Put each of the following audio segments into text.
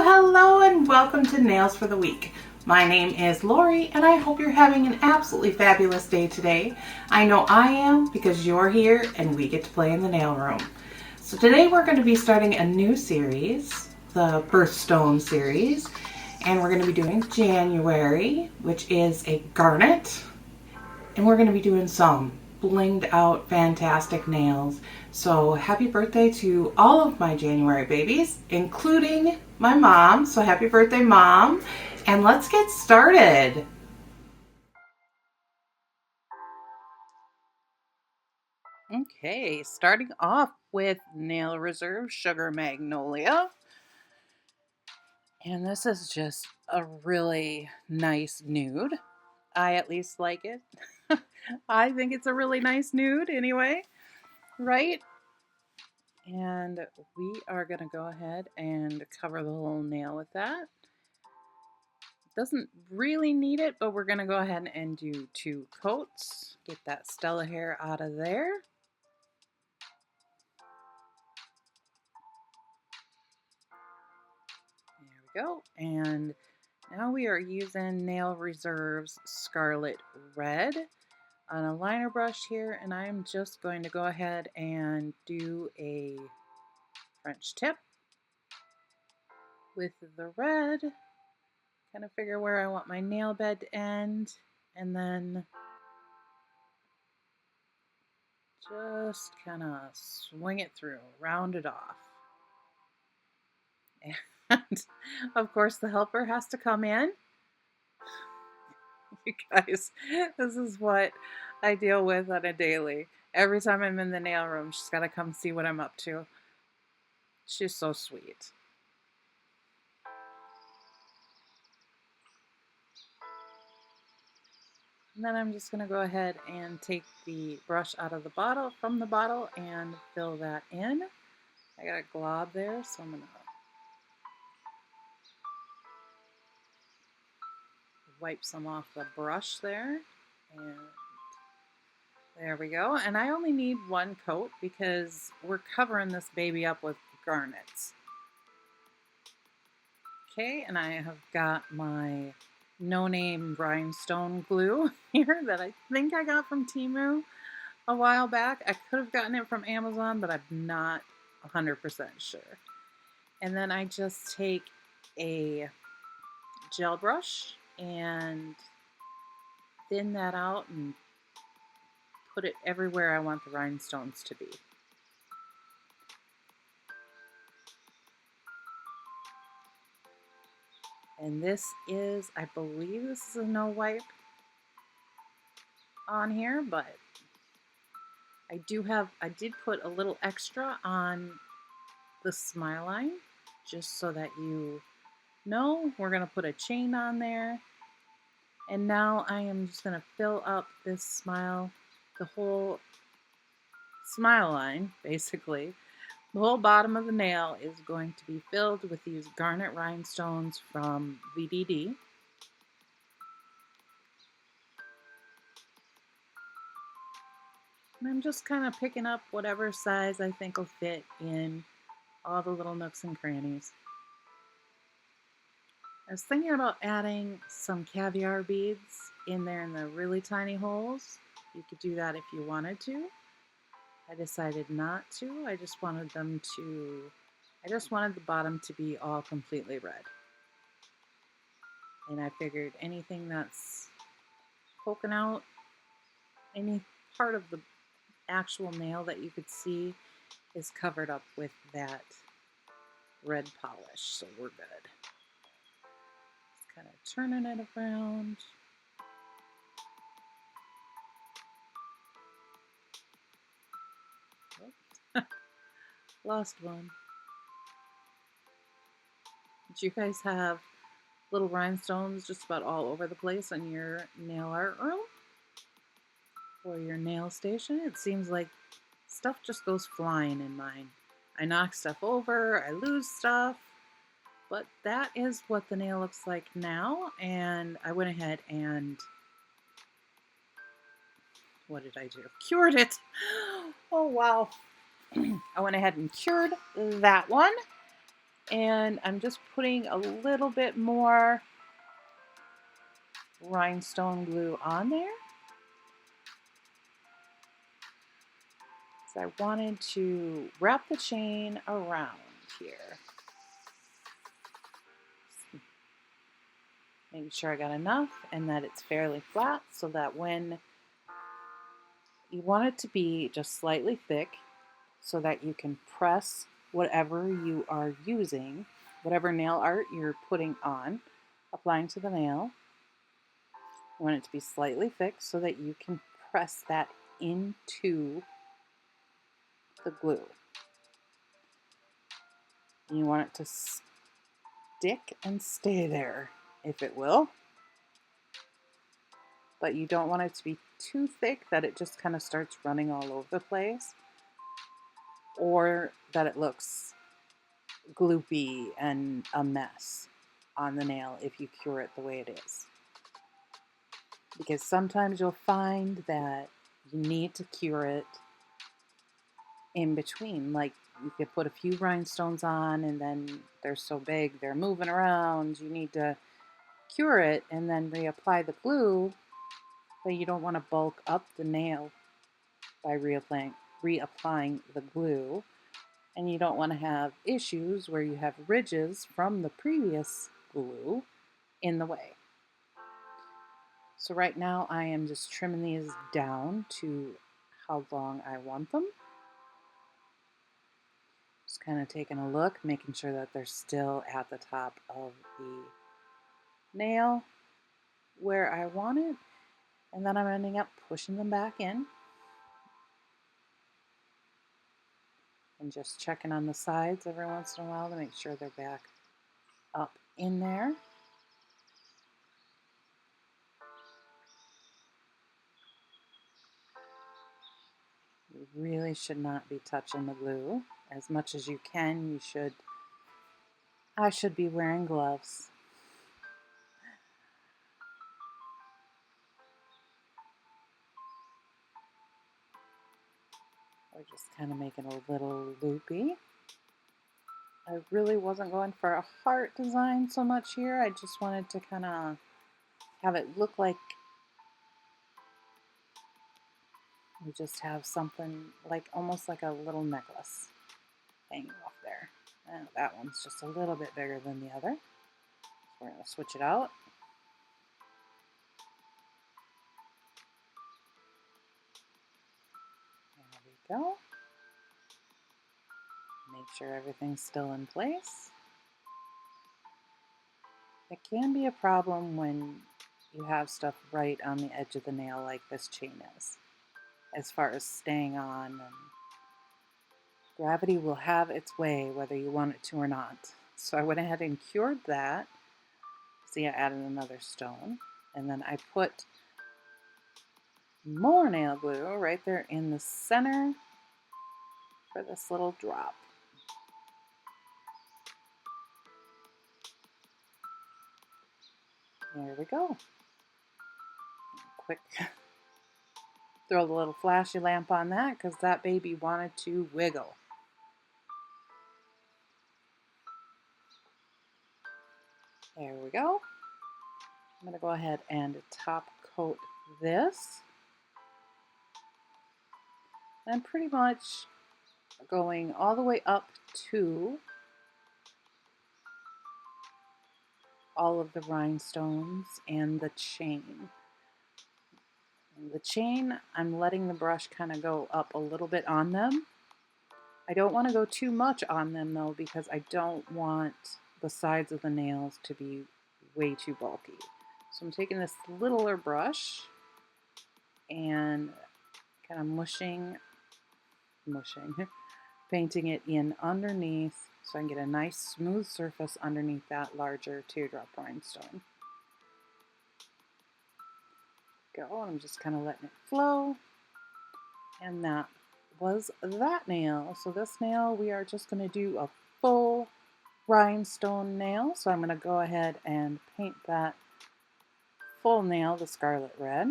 Hello, and welcome to Nails for the Week. My name is Lori, and I hope you're having an absolutely fabulous day today. I know I am because you're here and we get to play in the nail room. So today we're going to be starting a new series, the Birthstone series, and we're going to be doing January, which is a garnet, and we're going to be doing some blinged out fantastic nails. So happy birthday to all of my January babies, including my mom. So happy birthday, Mom. And let's get started. Okay, starting off with Nail Reserve Sugar Magnolia. And this is just a really nice nude. I at least like it. I think it's a really nice nude anyway, right? And we are going to go ahead and cover the whole nail with that. Doesn't really need it, but we're going to go ahead and do 2 coats. Get that Stella hair out of there. There we go. And now we are using Nail Reserve's Scarlet Red on a liner brush here, and I'm just going to go ahead and do a French tip with the red. Kind of figure where I want my nail bed to end, and then just kind of swing it through, round it off. And of course the helper has to come in. You guys, this is what I deal with on a daily. Every time I'm in the nail room, she's got to come see what I'm up to. She's so sweet. And then I'm just going to go ahead and take the brush out of the bottle, from the bottle, and fill that in. I got a glob there, so I'm going to wipe some off the brush there. And there we go. And I only need 1 coat because we're covering this baby up with garnets. Okay, and I have got my no-name rhinestone glue here that I think I got from TEMU a while back. I could have gotten it from Amazon, but I'm not 100% sure. And then I just take a gel brush and thin that out and put it everywhere I want the rhinestones to be. And this is, I believe this is a no wipe on here, but I did put a little extra on the smile line, just so that you know. We're going to put a chain on there. And now I am just going to fill up this smile, the whole smile line, basically. The whole bottom of the nail is going to be filled with these garnet rhinestones from VDD. And I'm just kind of picking up whatever size I think will fit in all the little nooks and crannies. I was thinking about adding some caviar beads in there in the really tiny holes. You could do that if you wanted to. I decided not to. I just wanted the bottom to be all completely red. And I figured anything that's poking out, any part of the actual nail that you could see is covered up with that red polish, so we're good. Just kind of turning it around. Lost one. Did you guys have little rhinestones just about all over the place on your nail art room or your nail station? It seems like stuff just goes flying in mine. I knock stuff over, I lose stuff, but that is what the nail looks like now. And I went ahead and, what did I do? Cured it. Oh wow. I went ahead and cured that one. And I'm just putting a little bit more rhinestone glue on there. So I wanted to wrap the chain around here. Making sure I got enough and that it's fairly flat so that when you want it to be just slightly thick so that you can press whatever you are using, whatever nail art you're putting on, applying to the nail. You want it to be slightly thick so that you can press that into the glue. And you want it to stick and stay there, if it will. But you don't want it to be too thick that it just kind of starts running all over the place, or that it looks gloopy and a mess on the nail if you cure it the way it is. Because sometimes you'll find that you need to cure it in between. Like you could put a few rhinestones on and then they're so big they're moving around. You need to cure it and then reapply the glue, but you don't want to bulk up the nail by reapplying the glue. And you don't want to have issues where you have ridges from the previous glue in the way. So right now I am just trimming these down to how long I want them. Just kind of taking a look, making sure that they're still at the top of the nail where I want it. And then I'm ending up pushing them back in. And just checking on the sides every once in a while to make sure they're back up in there. You really should not be touching the glue. As much as you can, you should. I should be wearing gloves. We're just kind of making a little loopy. I really wasn't going for a heart design so much here. I just wanted to kind of have it look like we just have something like almost like a little necklace hanging off there. And that one's just a little bit bigger than the other. So we're going to switch it out. There we go. Make sure everything's still in place. It can be a problem when you have stuff right on the edge of the nail like this chain is, as far as staying on. And gravity will have its way whether you want it to or not. So I went ahead and cured that. See, I added another stone. And then I put more nail glue right there in the center for this little drop. There we go. Quick throw the little flashy lamp on that because that baby wanted to wiggle. There we go. I'm going to go ahead and top coat this. I'm pretty much going all the way up to all of the rhinestones and the chain. And the chain, I'm letting the brush kind of go up a little bit on them. I don't want to go too much on them though because I don't want the sides of the nails to be way too bulky. So I'm taking this littler brush and kind of mushing, painting it in underneath so I can get a nice smooth surface underneath that larger teardrop rhinestone. Go, I'm just kind of letting it flow. And that was that nail. So this nail, we are just going to do a full rhinestone nail. So I'm going to go ahead and paint that full nail the scarlet red.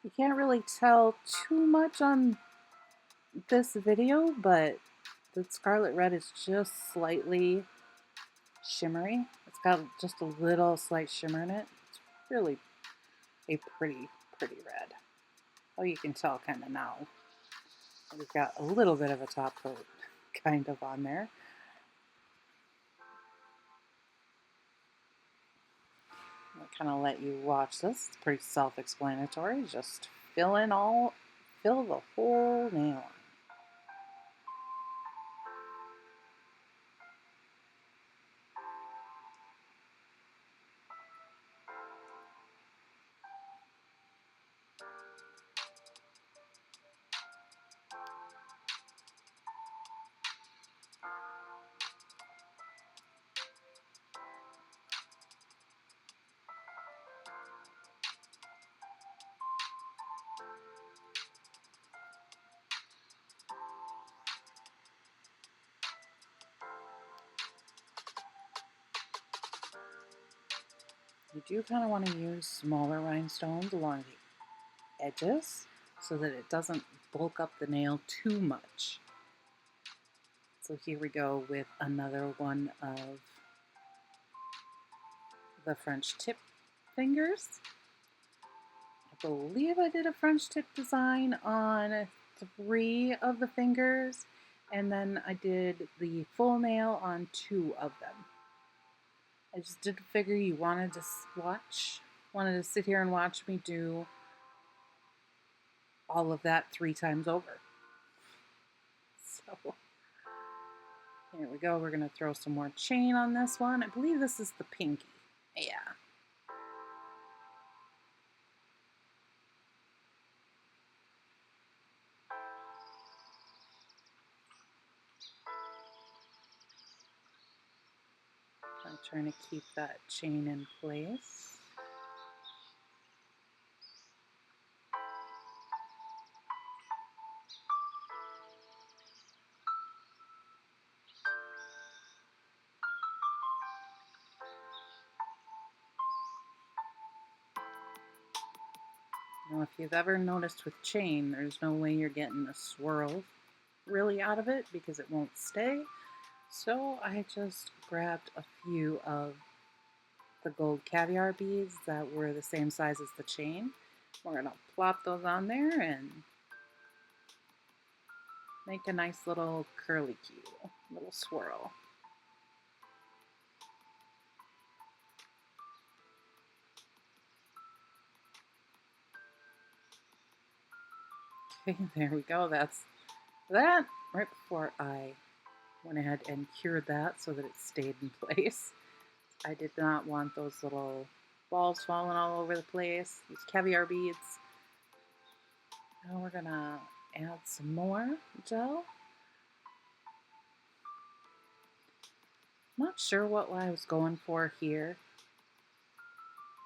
You can't really tell too much on this video, but The Scarlet Red is just slightly shimmery. It's got just a little slight shimmer in it. It's really a pretty red. Oh, you can tell kind of now. We've got a little bit of a top coat kind of on there. I'll kind of let you watch this. It's pretty self-explanatory. Just fill the whole nail. You do kind of want to use smaller rhinestones along the edges so that it doesn't bulk up the nail too much. So here we go with another one of the French tip fingers. I believe I did a French tip design on 3 of the fingers, and then I did the full nail on 2 of them. I just did figure you wanted to sit here and watch me do all of that 3 times over. So here we go. We're going to throw some more chain on this one. I believe this is the pinky. Yeah. I'm trying to keep that chain in place. Now, if you've ever noticed with chain, there's no way you're getting a swirl really out of it because it won't stay. So I just grabbed a few of the gold caviar beads that were the same size as the chain. We're going to plop those on there and make a nice little curlicue, little swirl. Okay, there we go. That's that. Right before I went ahead and cured that so that it stayed in place. I did not want those little balls falling all over the place. These caviar beads. Now we're gonna add some more gel. Not sure what I was going for here,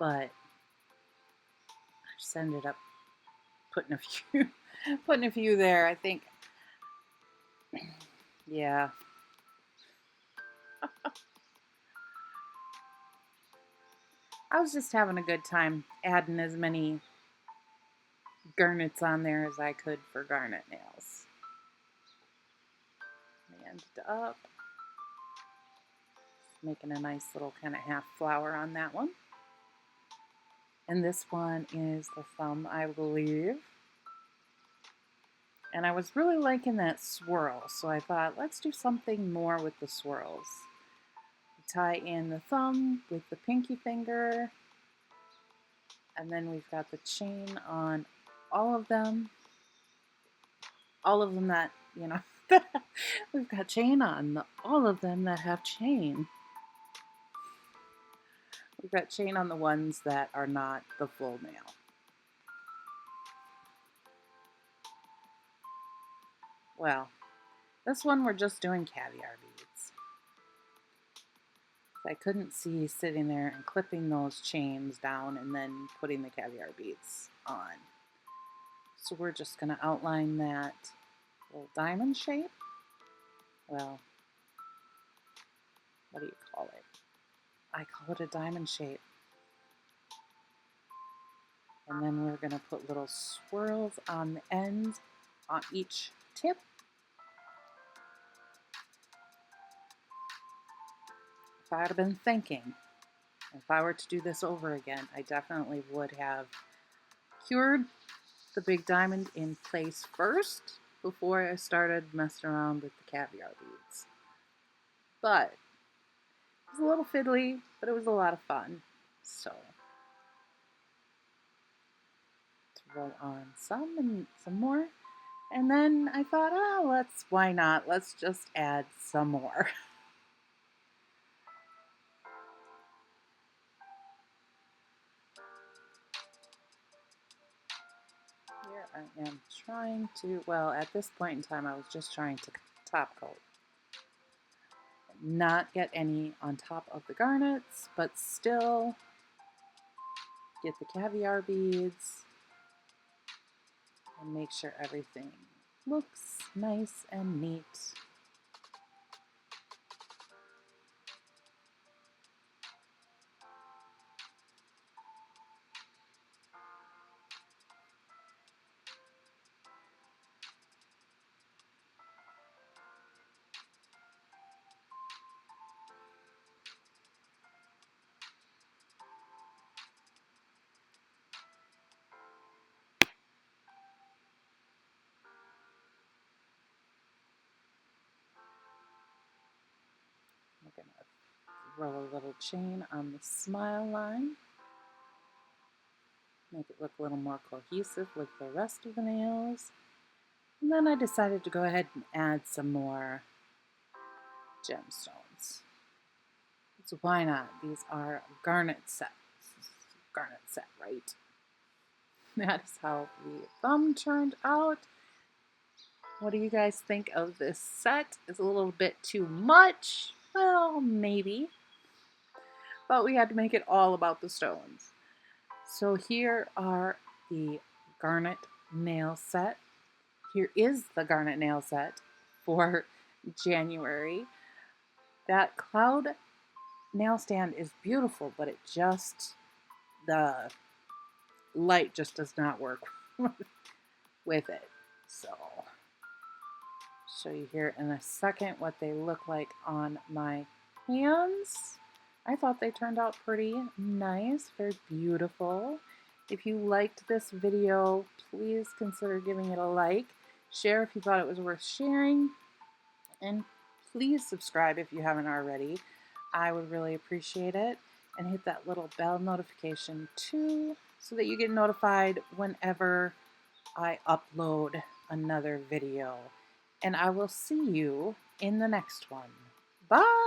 but I just ended up putting a few there. I think, yeah. I was just having a good time adding as many garnets on there as I could for Garnet Nails. And up. Making a nice little kind of half flower on that one. And this one is the thumb, I believe. And I was really liking that swirl, so I thought, let's do something more with the swirls. Tie in the thumb with the pinky finger. And then we've got the chain on all of them. All of them that, you know, we've got chain on all of them that have chain. We've got chain on the ones that are not the full nail. Well, this one we're just doing caviar beads. I couldn't see sitting there and clipping those chains down and then putting the caviar beads on. So we're just going to outline that little diamond shape. Well, what do you call it? I call it a diamond shape. And then we're going to put little swirls on the ends on each tip. if I had been thinking, if I were to do this over again, I definitely would have cured the big diamond in place first before I started messing around with the caviar beads. But it was a little fiddly, but it was a lot of fun. So throw on some and some more. And then I thought, oh, why not? Let's just add some more. Here I am trying to, well, at this point in time, I was just trying to top coat. Not get any on top of the garnets, but still get the caviar beads and make sure everything looks nice and neat. I'm going to throw a little chain on the smile line. Make it look a little more cohesive with the rest of the nails. And then I decided to go ahead and add some more gemstones. So why not? These are garnet sets. Garnet set, right? That is how the thumb turned out. What do you guys think of this set? Is it a little bit too much? Well, maybe. But we had to make it all about the stones. So here are the garnet nail set. Here is the garnet nail set for January. That cloud nail stand is beautiful, but the light just does not work with it. So, show you here in a second what they look like on my hands. I thought they turned out pretty nice, very beautiful. If you liked this video, please consider giving it a like. Share if you thought it was worth sharing. And please subscribe if you haven't already. I would really appreciate it. And hit that little bell notification too, so that you get notified whenever I upload another video. And I will see you in the next one. Bye!